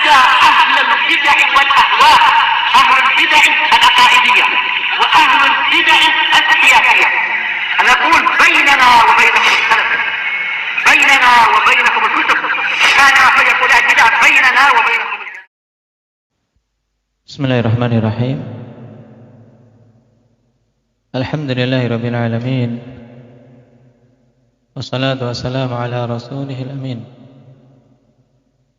حتى أهل البدع والأهواء، أهل البدع العقائدية وأهل البدع السياسية، نقول بيننا وبينكم السلف، بيننا وبينكم الكتب، كان فيقول البدع بيننا وبينكم. Bismillahirrahmanirrahim. Alhamdulillahirabbil alamin. Wassalatu wassalamu ala rasulihil amin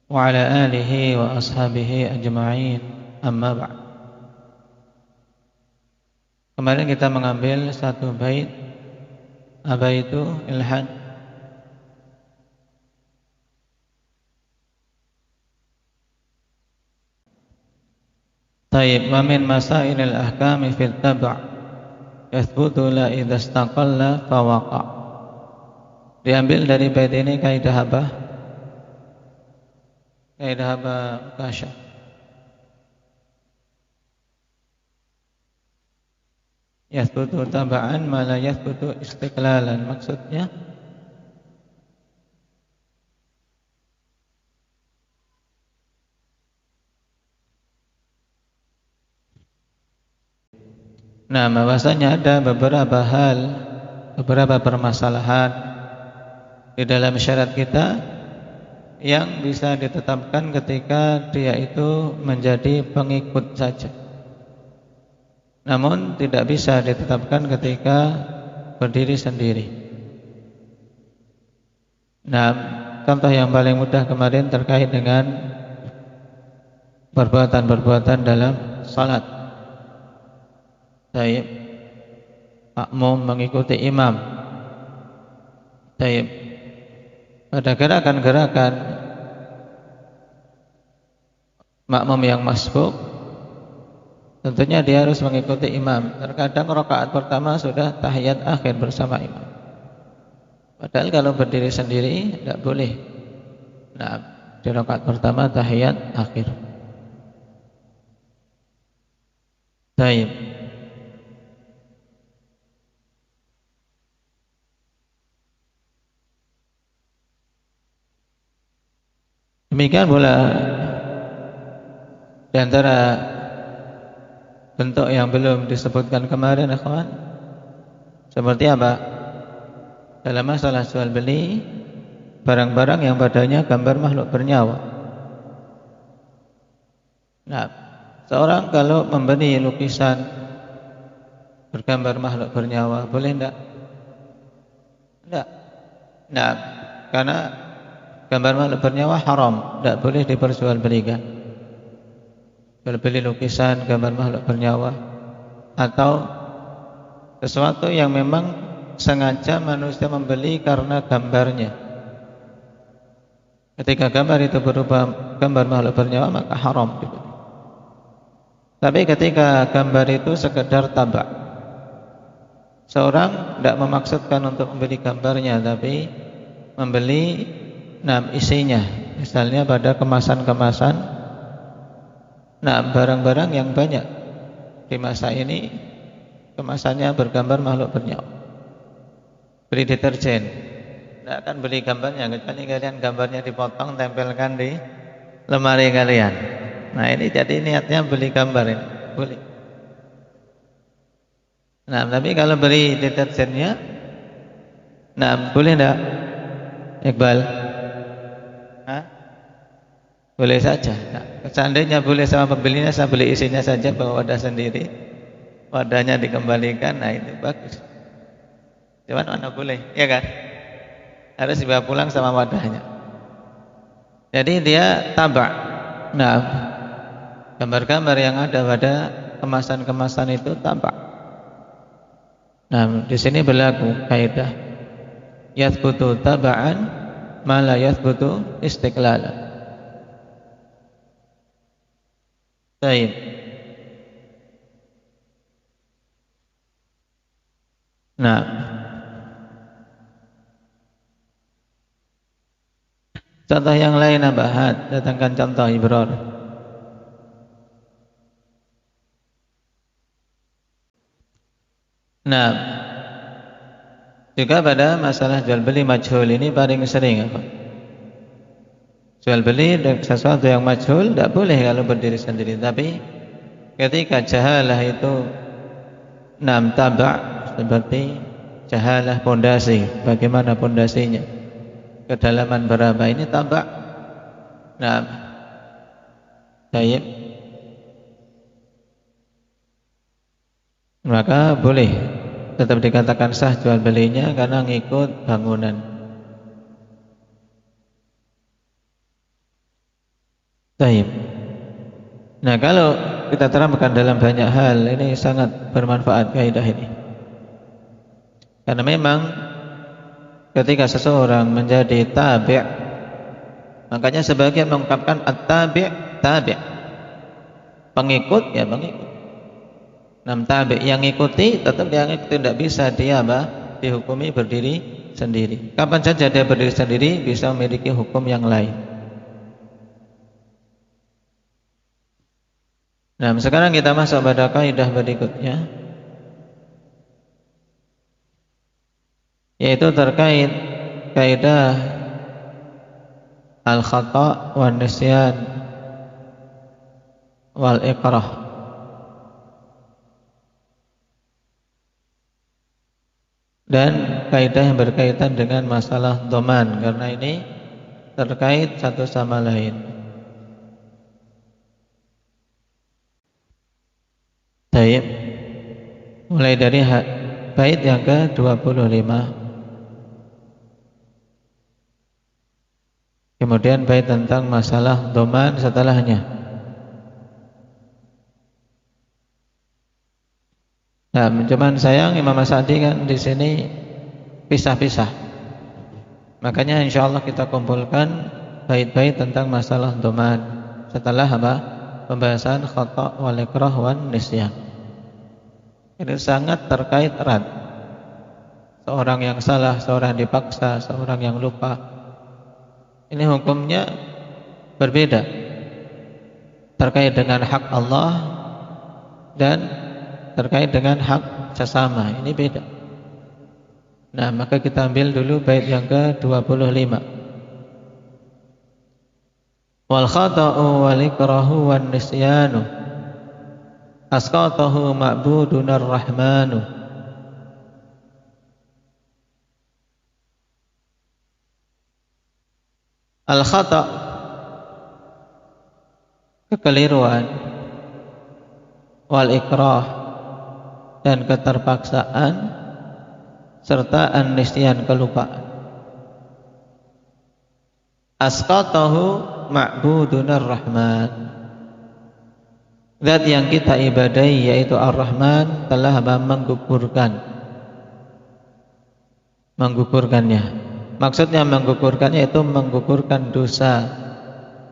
wa ala alihi wa ashabihi ajma'in. Amma ba'd. Kemarin kita mengambil satu bait, apa itu ilhad? Taib, wa min masailil ahkami fil tab' yathbutu la idza istaqalla fawaqa. Diambil dari bait ini kaidah apa? Kaidah apa Kasya? Yathbutu tab'an ma la yathbutu istiqlalan. Maksudnya bahwasanya ada beberapa hal, beberapa permasalahan di dalam syariat kita yang bisa ditetapkan ketika dia itu menjadi pengikut saja, namun tidak bisa ditetapkan ketika berdiri sendiri. Contoh yang paling mudah kemarin terkait dengan perbuatan-perbuatan dalam salat. Taib, makmum mengikuti imam. Taib, pada gerakan-gerakan makmum yang masbuk, tentunya dia harus mengikuti imam. Terkadang rakaat pertama sudah tahiyat akhir bersama imam, padahal kalau berdiri sendiri tidak boleh. Di rakaat pertama tahiyat akhir. Taib, demikian pula di antara bentuk yang belum disebutkan kemarin, ikhwan, seperti apa? Dalam masalah jual beli barang-barang yang padanya gambar makhluk bernyawa. Seorang kalau membeli lukisan bergambar makhluk bernyawa, boleh enggak? Enggak. Karena gambar makhluk bernyawa haram, tidak boleh diperjualbelikan. Beli lukisan gambar makhluk bernyawa atau sesuatu yang memang sengaja manusia membeli karena gambarnya. Ketika gambar itu berupa gambar makhluk bernyawa, maka haram dibeli. Tapi ketika gambar itu sekedar tabak, seorang tidak memaksudkan untuk membeli gambarnya, tapi membeli isinya, misalnya pada kemasan-kemasan, barang-barang yang banyak di masa ini kemasannya bergambar makhluk bernyawa. Beli deterjen, tidak akan beli gambarnya, kecuali kalian gambarnya dipotong, tempelkan di lemari kalian. Ini jadi niatnya beli gambar ini, boleh. Tapi kalau beli deterjennya, boleh tidak, Iqbal? Boleh saja. Seandainya boleh sama pembelinya, saya beli isinya saja, bawa wadah sendiri, wadahnya dikembalikan, itu bagus. Cuman mana boleh, ya kan? Harus dibawa pulang sama wadahnya. Jadi dia tabak. Gambar-gambar yang ada pada kemasan-kemasan itu tabak. Di sini berlaku kaidah yathbutu taba'an ma la yathbutu istiqlalan. Baik. Contoh yang lain Abahat, datangkan contoh Ibror. Juga pada masalah jual beli majhul ini paling sering apa? Jual beli sesuatu yang majhul tidak boleh kalau berdiri sendiri. Tapi ketika jahalah itu taba' seperti jahalah pondasi, bagaimana pondasinya, kedalaman berapa, ini taba'. Nah, baik, maka boleh tetap dikatakan sah jual belinya karena ngikut bangunan. Baik. Nah, kalau kita terapkan dalam banyak hal, ini sangat bermanfaat kaidah ini. Karena memang ketika seseorang menjadi tabi', makanya sebagian mengungkapkan at-tabi' tabi'. Pengikut ya pengikut. Tabi' yang ngikuti tetap dia ngikuti, tidak bisa dia dihukumi berdiri sendiri. Kapan saja dia berdiri sendiri bisa memiliki hukum yang lain. Nah, sekarang kita masuk pada kaidah berikutnya, yaitu terkait kaidah al-khata' wan nisyan wal ikrah. Dan kaidah yang berkaitan dengan masalah dhaman, karena ini terkait satu sama lain. Baik, mulai dari bait yang ke-25. Kemudian bait tentang masalah dhaman setelahnya. Nah, cuman sayang Imam As-Sa'di kan di sini pisah-pisah. Makanya insyaallah kita kumpulkan bait-bait tentang masalah dhaman setelah pembahasan khata' wal ikrah wan nisyan. Ini sangat terkait erat. Seorang yang salah, seorang yang dipaksa, seorang yang lupa, ini hukumnya berbeda. Terkait dengan hak Allah dan terkait dengan hak sesama, ini beda. Nah, maka kita ambil dulu bait yang ke-25. Wal khata'u wal ikrahu wan nisyanu asqatahu ma'budunar rahmanu. Al-khata', kekeliruan, wal ikrah, dan keterpaksaan, serta an-nisyan, kelupaan. Asqatahu ma'budunar rahman, zat yang kita ibadahi yaitu Ar-Rahman telah menggugurkannya. Maksudnya menggugurkannya itu menggugurkan dosa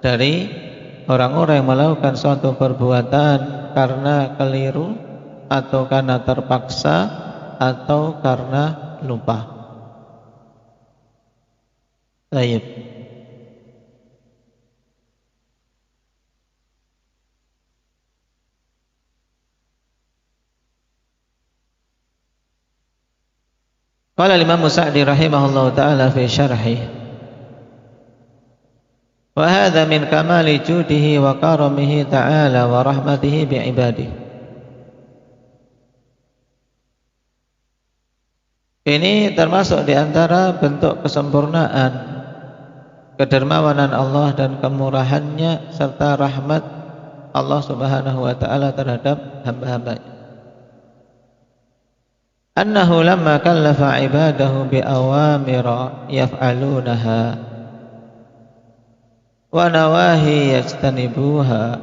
dari orang-orang yang melakukan suatu perbuatan karena keliru atau karena terpaksa atau karena lupa. Baik. Qala Imam Sa'di rahimahullahu ta'ala fi syarhi, wa hadha min kamali judihi wa karamihi ta'ala wa rahmatihi bi'ibadihi. Ini termasuk di antara bentuk kesempurnaan, kedermawanan Allah dan kemurahannya serta rahmat Allah Subhanahu wa ta'ala terhadap hamba-hambanya. Annahu lamma kallafa ibadahu bi awamira yaf'alunaha wa nawahi yajtanibuha,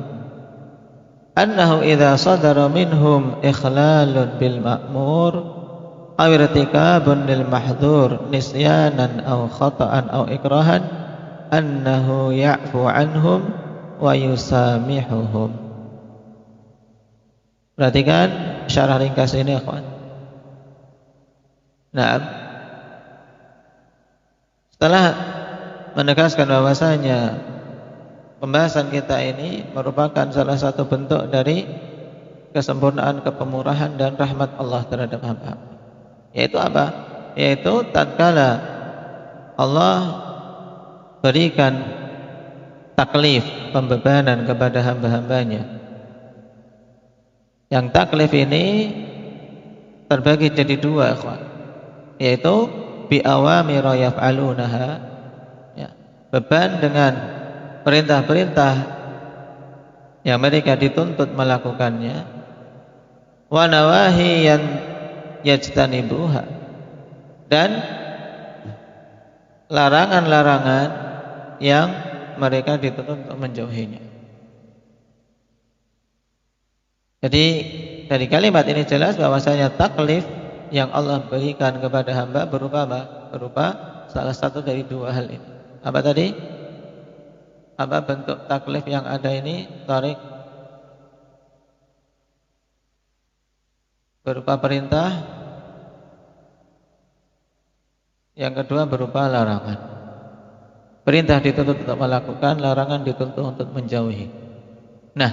annahu idza sadara minhum ikhlalun bil ma'mur aw irtikabun lil mahdhur nisyanan aw khata'an aw ikrahan annahu ya'fu anhum wa yusamihuhum. Perhatikan syarah ringkas ini, ikhwan. Nah, setelah menegaskan bahwasanya pembahasan kita ini merupakan salah satu bentuk dari kesempurnaan, kepemurahan dan rahmat Allah terhadap hamba, yaitu apa? Yaitu tatkala Allah berikan taklif, pembebanan kepada hamba-hambanya. Yang taklif ini terbagi jadi dua, ikhwan, yaitu bi awamir yaf'alunaha, ya, beban dengan perintah-perintah yang mereka dituntut melakukannya, wa nawahi yang yajtanibuha, dan larangan-larangan yang mereka dituntut untuk menjauhinya. Jadi dari kalimat ini jelas bahwasanya taklif yang Allah berikan kepada hamba berupa apa? Berupa salah satu dari dua hal ini. Apa tadi? Apa bentuk taklif yang ada ini, Tariq? Berupa perintah. Yang kedua berupa larangan. Perintah dituntut untuk melakukan, larangan dituntut untuk menjauhi. Nah,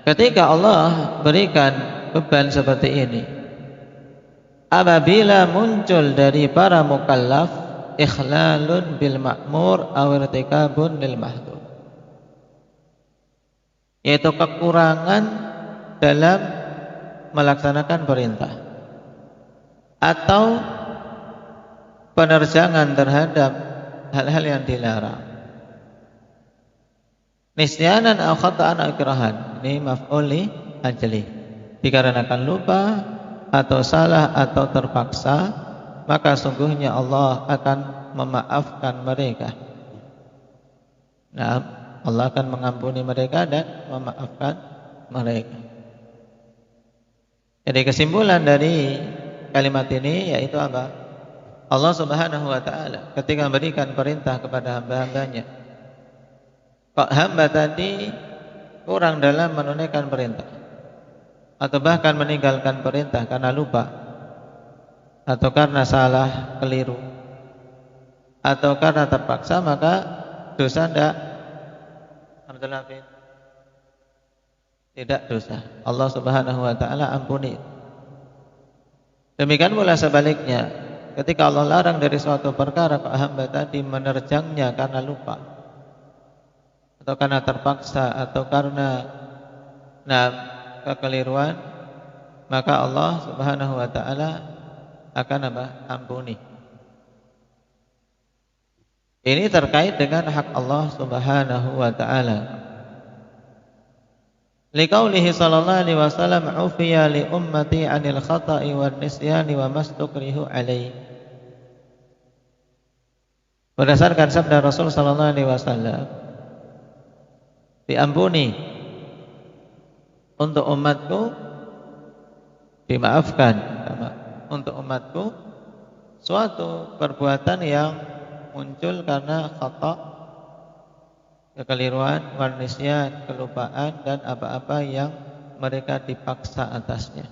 ketika Allah berikan beban seperti ini, apabila muncul dari para mukallaf ikhlalun bil ma'mur aw irtikabun lil mahdhur, yaitu kekurangan dalam melaksanakan perintah atau penerjangan terhadap hal-hal yang dilarang. Nisyanan aw khata'an aw ikrahan, ini maf'ul li ajli, dikarenakan lupa atau salah atau terpaksa, maka sungguhnya Allah akan memaafkan mereka. Nah, Allah akan mengampuni mereka dan memaafkan mereka. Jadi kesimpulan dari kalimat ini yaitu apa? Allah Subhanahu wa ta'ala ketika memberikan perintah kepada hamba-hambanya, kok hamba tadi kurang dalam menunaikan perintah atau bahkan meninggalkan perintah karena lupa atau karena salah, keliru atau karena terpaksa, maka dosa tidak dosa. Allah Subhanahu wa ta'ala ampuni. Demikian pula sebaliknya, ketika Allah larang dari suatu perkara, kok hamba tadi menerjangnya karena lupa atau karena terpaksa atau karena kekeliruan, maka Allah Subhanahu wa ta'ala akan ampuni. Ini terkait dengan hak Allah Subhanahu wa ta'ala. Liqaulihi sallallahu alaihi wasallam, ufiya li ummati 'anil khata'i wan nisyani wa mastukrihu alaihi. Berdasarkan sabda Rasul sallallahu alaihi wasallam, diampuni untuk umatku, dimaafkan untuk umatku suatu perbuatan yang muncul karena khata', kekeliruan, wan nisyan, kelupaan, dan apa-apa yang mereka dipaksa atasnya.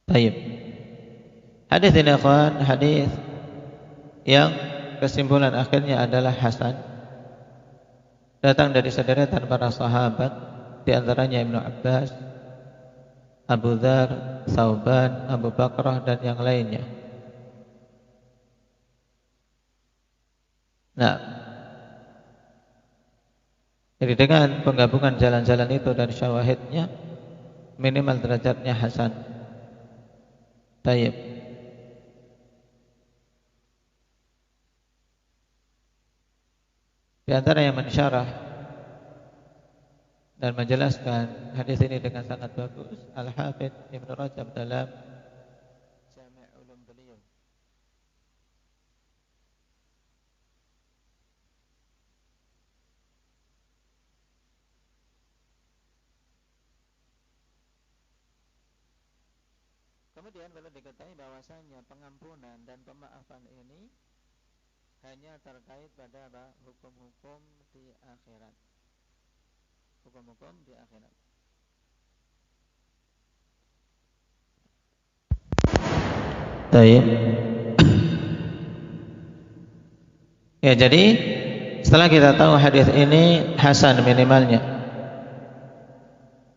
Baik. Hadis ini akhwan, hadis yang kesimpulan akhirnya adalah hasan, datang dari sederetan para sahabat, di antaranya Ibnu Abbas, Abu Dzar, Tsauban, Abu Bakrah, dan yang lainnya. Nah, jadi dengan penggabungan jalan-jalan itu dan syawahidnya, minimal derajatnya hasan. Baik. Di antara yang mensyarah dan menjelaskan hadis ini dengan sangat bagus, Al-Hafidz Ibnu Rajab dalam Jami' Ulum beliau. Kemudian perlu diketahui bahwasanya pengampunan dan pemaafan ini hanya terkait pada hukum-hukum di akhirat. Hukum-hukum di akhirat. Baik. Ya, jadi setelah kita tahu hadis ini hasan minimalnya.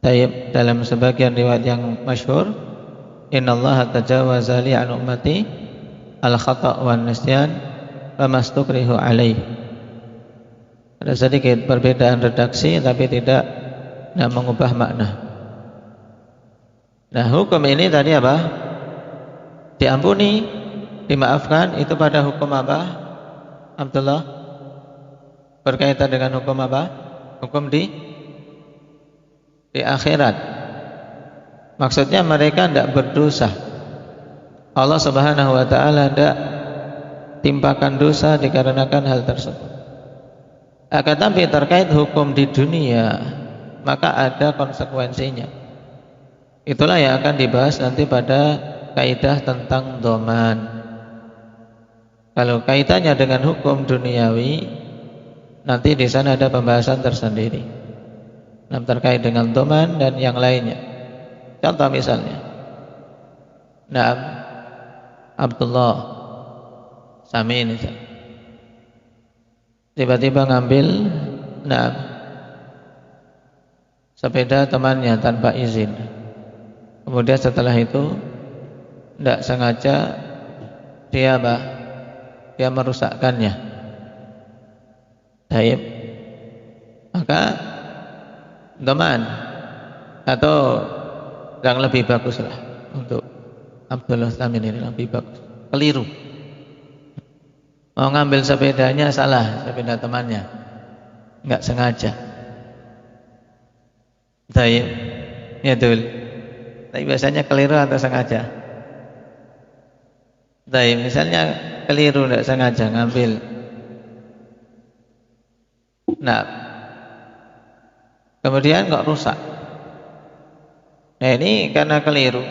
Baik, dalam sebagian riwayat yang masyhur, innallaha tajawaza li an ummati al khata' wan nisyan famastukrihu alaih. Ada sedikit perbedaan redaksi tapi tidak mengubah makna. Nah, hukum ini tadi apa? Diampuni, dimaafkan, itu pada hukum apa? Abdullah? Berkaitan dengan hukum apa? Hukum di akhirat. Maksudnya mereka tidak berdosa. Allah Subhanahu wa taala tidak timpakan dosa dikarenakan hal tersebut. Akan tapi terkait hukum di dunia, maka ada konsekuensinya. Itulah yang akan dibahas nanti pada kaidah tentang doman. Kalau kaitannya dengan hukum duniawi, nanti di sana ada pembahasan tersendiri. Terkait dengan doman dan yang lainnya. Contoh misalnya, Abdullah Samin tiba-tiba ngambil sepeda temannya tanpa izin. Kemudian setelah itu tidak sengaja dia merusakkannya. Baik. Maka doman atau yang lebih baguslah untuk Abdullah Samin ini lebih bagus. Keliru. Mau ngambil sepedanya salah, sepeda temannya. Enggak sengaja. Baik. Ya betul. Tapi biasanya keliru atau sengaja? Baik, misalnya keliru enggak sengaja ngambil. Kemudian kok rusak. Nah, ini karena keliru.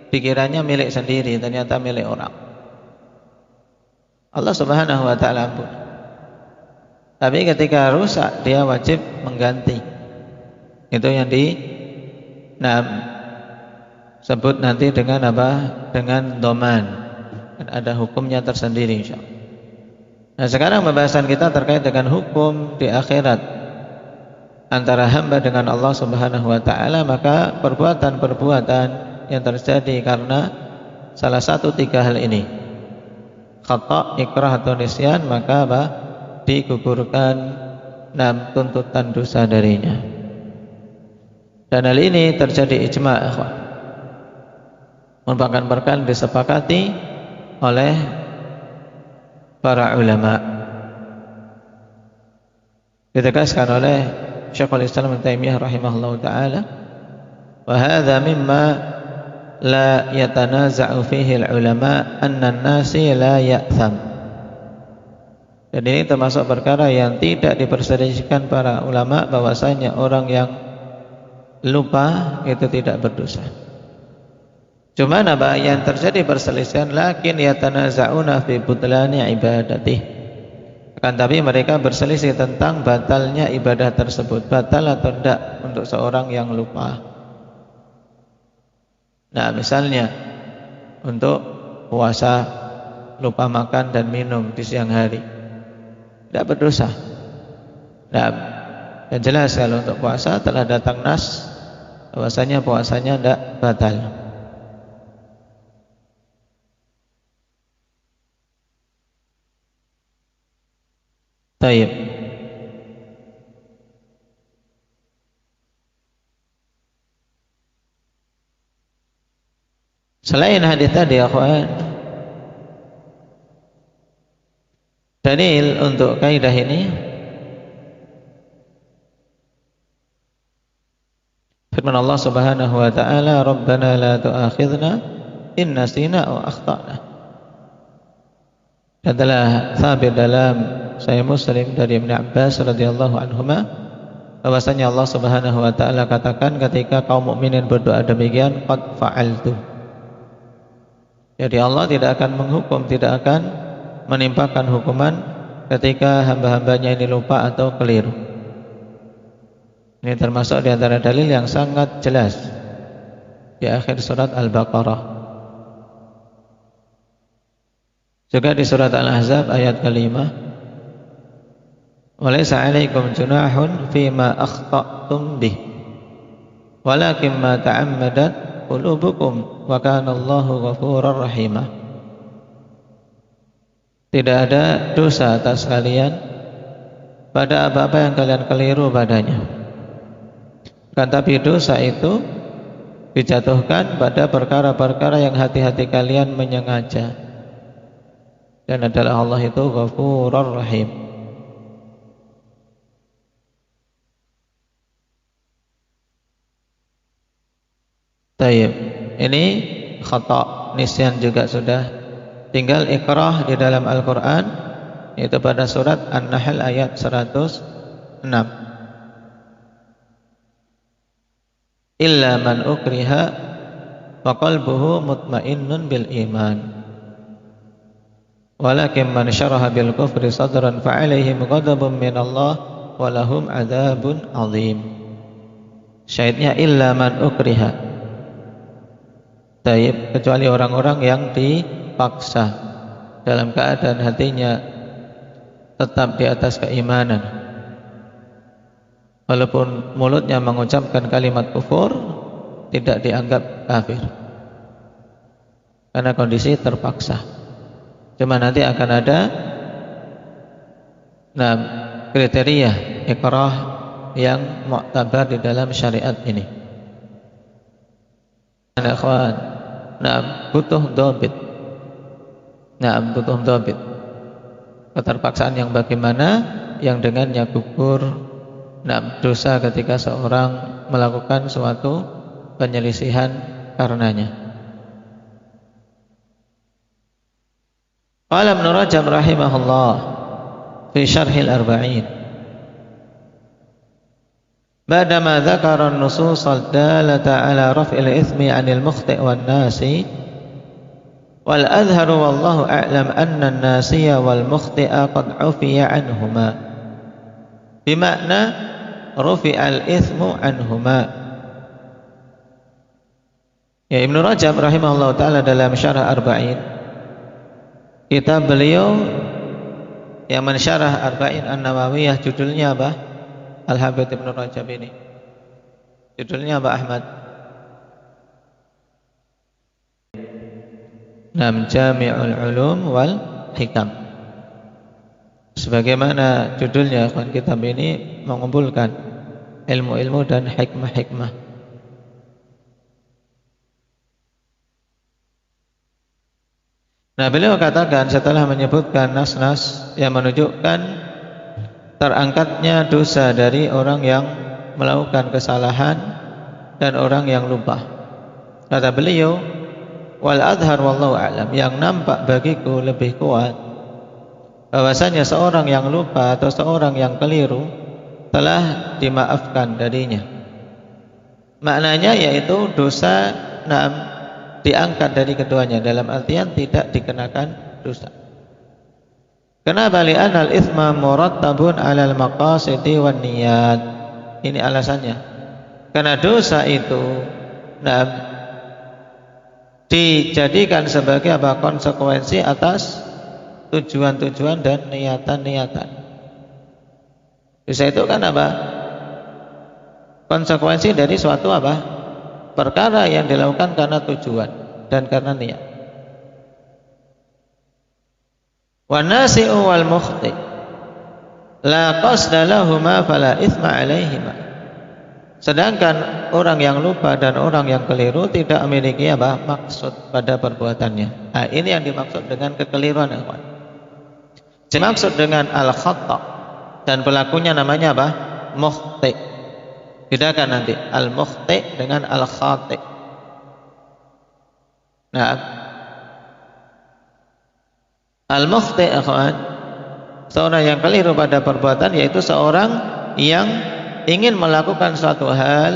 Pikirannya milik sendiri, ternyata milik orang. Allah Subhanahu wa taala ampun. Tapi ketika rusak dia wajib mengganti. Itu yang sebut nanti dengan apa? Dengan doman. Dan ada hukumnya tersendiri insyaallah. Nah, sekarang pembahasan kita terkait dengan hukum di akhirat antara hamba dengan Allah Subhanahu wa taala, maka perbuatan-perbuatan yang terjadi karena salah satu tiga hal ini, khata', ikrah atau nisyan, maka digugurkan tuntutan dosa darinya. Dan hal ini terjadi ijma', merupakan perkara disepakati oleh para ulama. Ditegaskan oleh Syekhul Islam Ibnu Taimiyah rahimahullahu taala, wa hadza mimma la yatanaza'u fihi al-ulama anna an-nasi la ya'tham. Dan ini termasuk perkara yang tidak diperselisihkan para ulama, bahwasanya orang yang lupa itu tidak berdosa. Cuma yang terjadi perselisihan, lakin yatanaza'una fi butlani ibadatih. Akan tapi mereka berselisih tentang batalnya ibadah tersebut, batal atau tidak untuk seorang yang lupa. Nah, misalnya untuk puasa lupa makan dan minum di siang hari, tidak berdosa. Nah, yang jelas kalau untuk puasa telah datang nas bahwasanya puasanya tidak batal. Baik. Selain hadis tadi, akhwan, dalil untuk kaidah ini firman Allah Subhanahu wa taala, Rabbana la tu'akhidna in nasina aw akhtana. Dan telah sabit dalam Sahih Muslim dari Ibnu Abbas radhiyallahu anhuma bahwasanya Allah Subhanahu wa taala katakan ketika kaum mukminin berdoa demikian, qad fa'altu. Jadi Allah tidak akan menghukum, tidak akan menimpakan hukuman ketika hamba-hambanya ini lupa atau keliru. Ini termasuk di antara dalil yang sangat jelas di akhir surat Al-Baqarah. Juga di surat Al-Ahzab ayat ke-5, walaysa 'alaikum junahun fima akhta'tum bih walakin ma ta'ammadat qulubukum wa kana Allahu ghafurar rahimah. Tidak ada dosa atas kalian pada apa-apa yang kalian keliru padanya. Kan tapi dosa itu dijatuhkan pada perkara-perkara yang hati-hati kalian menyengaja. Dan adalah Allah itu Ghafurur Rahim. Tayyib. Ini khata', nisyan juga sudah. Tinggal ikrah di dalam Al-Quran, yaitu pada surat An-Nahl ayat 106. Illa man ukriha wa qalbuhu mutmainnun bil iman. Walakin man syaraha bil kufri sadran fa alaihim ghadabun min Allah wa lahum adzabun azim. Syahidnya illa man ukriha. Taib, kecuali orang-orang yang dipaksa dalam keadaan hatinya tetap di atas keimanan. Walaupun mulutnya mengucapkan kalimat kufur, tidak dianggap kafir karena kondisi terpaksa. Cuma nanti akan ada kriteria ikrah yang mu'tabar di dalam syariat ini. Butuh dhabit. Butuh dhabit. Keterpaksaan yang bagaimana, yang dengannya gugur dosa ketika seorang melakukan suatu penyelisihan karenanya. Qala Ibnu Rajab rahimahullah fi Syarhil Arba'in, ba'dama dzakara an-nusus ad-dalata ala raf'il itsmi 'anil mukhti' wan nasi, wal adharu wallahu a'lam anna an-nasiya wal mukhti'a qad 'ufiya 'anhuma bimakna rufi'al itsmu anhuma. Ya, Ibnu Rajab rahimahullah ta'ala dalam Syarah Arba'in, kitab beliau yang mensyarah Arba'in An-Nawawiyah, judulnya apa? Al-Hafidz Ibnu Rajab ini judulnya apa, Ahmad? Jami'ul Ulum wal Hikam. Sebagaimana judulnya, kitab ini mengumpulkan ilmu-ilmu dan hikmah-hikmah. Nah, beliau katakan setelah menyebutkan nas-nas yang menunjukkan terangkatnya dosa dari orang yang melakukan kesalahan dan orang yang lupa. Kata beliau, wal adhar wallahu a'lam, yang nampak bagiku lebih kuat bahwasanya seorang yang lupa atau seorang yang keliru telah dimaafkan darinya. Maknanya yaitu dosa diangkat dari keduanya, dalam artian tidak dikenakan dosa. Kenapa? Li'anal itsma murattabun 'alal maqasidi wan niyat. Ini alasannya. Karena dosa itu dijadikan sebagai apa? Konsekuensi atas tujuan-tujuan dan niatan-niatan. Dosa itu kan apa? Konsekuensi dari suatu apa? Perkara yang dilakukan karena tujuan dan karena niat. Wa nasi'u wal mukhti la qasda lahuma fala itsma 'alaihima. Sedangkan orang yang lupa dan orang yang keliru tidak memiliki apa? Maksud pada perbuatannya. Nah, ini yang dimaksud dengan kekeliruan, ikhwan. Dimaksud dengan al-khata' dan pelakunya namanya apa? Mukhti. Bedakan nanti al-mukhti dengan al-khati'. Nah, al-mukhti, ikhwan, seorang yang keliru pada perbuatan, yaitu seorang yang ingin melakukan suatu hal,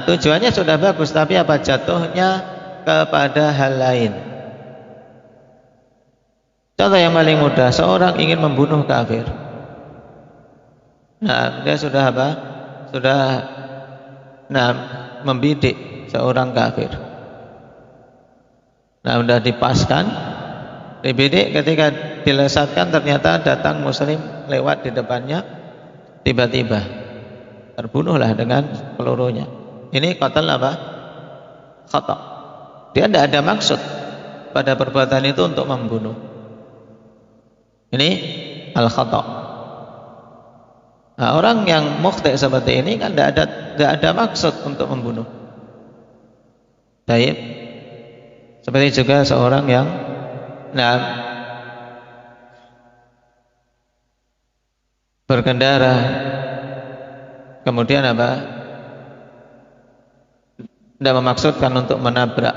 tujuannya sudah bagus, tapi apa? Jatuhnya kepada hal lain. Contoh yang paling mudah, seorang ingin membunuh kafir. Dia sudah apa? Sudah membidik seorang kafir. Sudah dipaskan, dibidik, ketika dilesatkan ternyata datang muslim lewat di depannya, tiba-tiba terbunuhlah dengan pelurunya. Ini qatal apa? Khata'. Dia tidak ada maksud pada perbuatan itu untuk membunuh. Ini al-khata'. Nah, orang yang mukhti seperti ini kan tidak ada maksud untuk membunuh. Baik. Seperti juga seorang yang berkendara kemudian tidak memaksudkan untuk menabrak,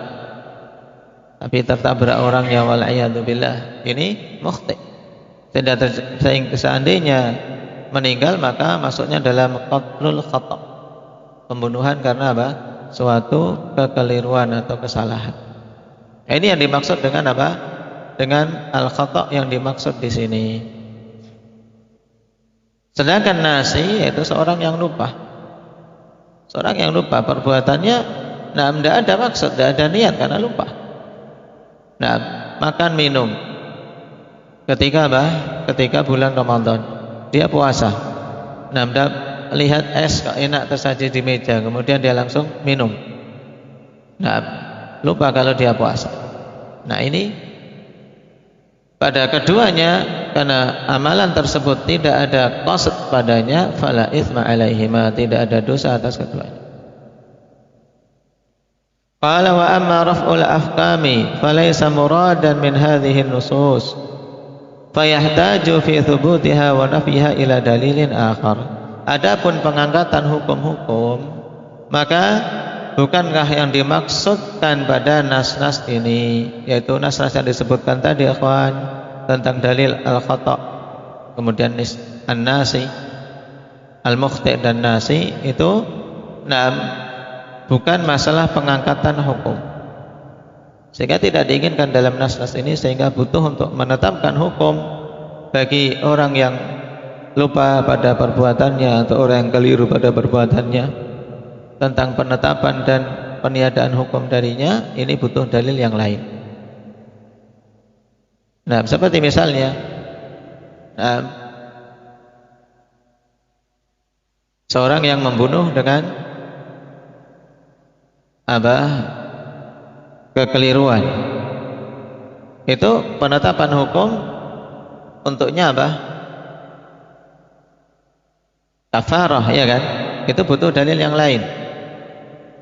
tapi tertabrak orang yang wal'iyadzubillah, ini mukhti. Seandainya meninggal maka masuknya dalam qatlul khata', pembunuhan karena suatu kekeliruan atau kesalahan. Ini yang dimaksud dengan dengan al-khata' yang dimaksud di sini. Sedangkan nasi yaitu seorang yang lupa. Seorang yang lupa perbuatannya, tidak ada maksud, tidak ada niat karena lupa. Makan minum ketika bulan Ramadan, dia puasa. Lihat es kok enak tersaji di meja, kemudian dia langsung minum. Lupa kalau dia puasa. Ini pada keduanya, karena amalan tersebut tidak ada qasd padanya, fala itsma alaihima, tidak ada dosa atas keduanya. Qala wa amma raf'ul afkami falaysa muradan min hadhihi an-nusus fayahtaju fi thubutiha wa nafyiha ila dalilin akhar. Adapun pengangkatan hukum-hukum, maka bukankah yang dimaksudkan pada nas-nas ini, yaitu nas-nas yang disebutkan tadi ikhwan, tentang dalil al-khata', kemudian an-nasi, al-mukhti' dan nasi, itu bukan masalah pengangkatan hukum, sehingga tidak diinginkan dalam nas-nas ini, sehingga butuh untuk menetapkan hukum bagi orang yang lupa pada perbuatannya atau orang yang keliru pada perbuatannya, tentang penetapan dan peniadaan hukum darinya. Ini butuh dalil yang lain. Seperti misalnya seorang yang membunuh dengan kekeliruan, itu penetapan hukum untuknya kafarah, ya kan? Itu butuh dalil yang lain.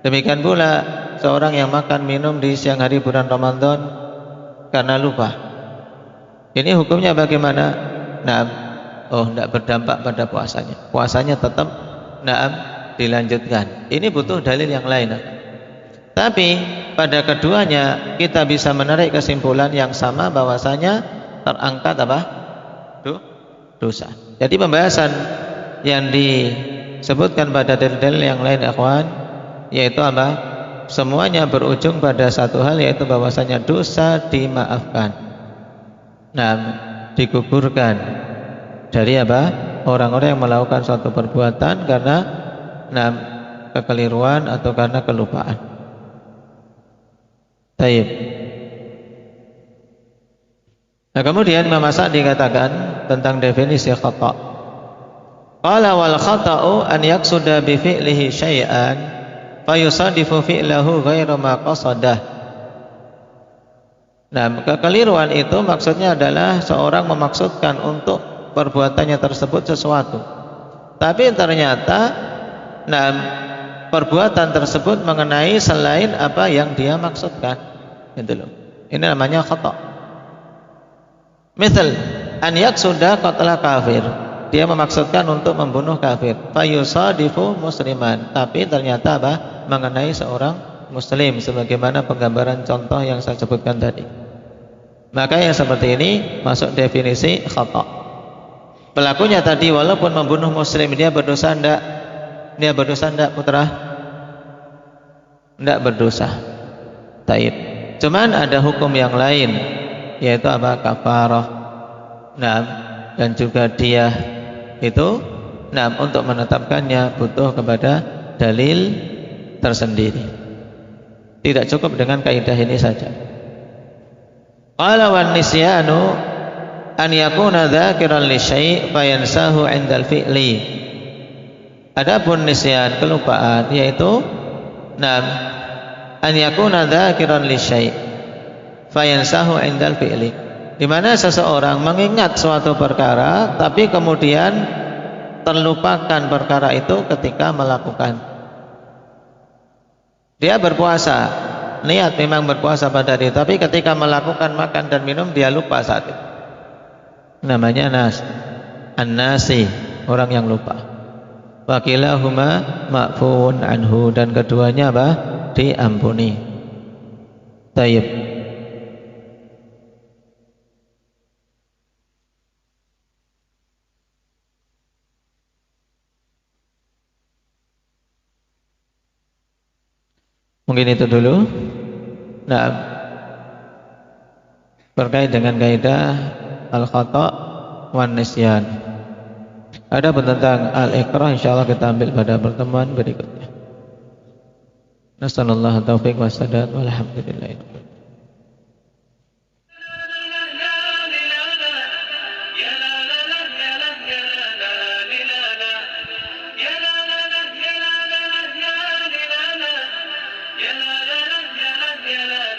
Demikian pula seorang yang makan minum di siang hari bulan Ramadan karena lupa. Ini hukumnya bagaimana? Tidak berdampak pada puasanya. Puasanya tetap dilanjutkan. Ini butuh dalil yang lain. Tapi pada keduanya kita bisa menarik kesimpulan yang sama, bahwasanya terangkat dosa. Jadi pembahasan yang disebutkan pada dalil-dalil yang lain, ikhwan, yaitu semuanya berujung pada satu hal, yaitu bahwasanya dosa dimaafkan, digugurkan dari orang-orang yang melakukan suatu perbuatan karena kekeliruan atau karena kelupaan. Baik. Kemudian Imam Sa'di dikatakan tentang definisi khata'. Qala wal khata'u an yaqsuda bi fi'lihi syai'an fayusadifu fi'lahu ghairu ma qasadah. Kekeliruan itu maksudnya adalah seorang memaksudkan untuk perbuatannya tersebut sesuatu, tapi ternyata perbuatan tersebut mengenai selain apa yang dia maksudkan. Itu loh. Ini namanya khata'. Misal an yaqsuda qatla kafir, dia memaksudkan untuk membunuh kafir, fayusadifu musliman, tapi ternyata mengenai seorang muslim, sebagaimana penggambaran contoh yang saya sebutkan tadi. Maka yang seperti ini masuk definisi khata'. Pelakunya tadi walaupun membunuh muslim, dia berdosa enggak? Dia berdosa enggak, putra? Enggak berdosa. Taib. Cuman ada hukum yang lain, yaitu kafarah. Dan juga diyah. Itu untuk menetapkannya butuh kepada dalil tersendiri. Tidak cukup dengan kaidah ini saja. Qala wan nisyanu an yakuna dzakiran li syai' fayansahu 'indal fi'li. Adapun nisyan, kelupaan, yaitu an yakuna dzakiran li syai' fayansahu 'indal fi'li, di mana seseorang mengingat suatu perkara tapi kemudian terlupakan perkara itu ketika melakukan. Dia berpuasa, niat memang berpuasa pada hari itu, tapi ketika melakukan makan dan minum dia lupa saat itu. Namanya an-nasi, orang yang lupa. Wa kilahuma ma'fuun anhu, dan keduanya apa? Diampuni. Tayyib. Mungkin itu dulu. Nah, berkait dengan kaidah al-khata' wan nisyan. Ada tentang al-iqra, insyaallah kita ambil pada pertemuan berikutnya. Nasallallahu taufiq wa sadad walhamdulillah. Ya la la la la la la la la la la la la la la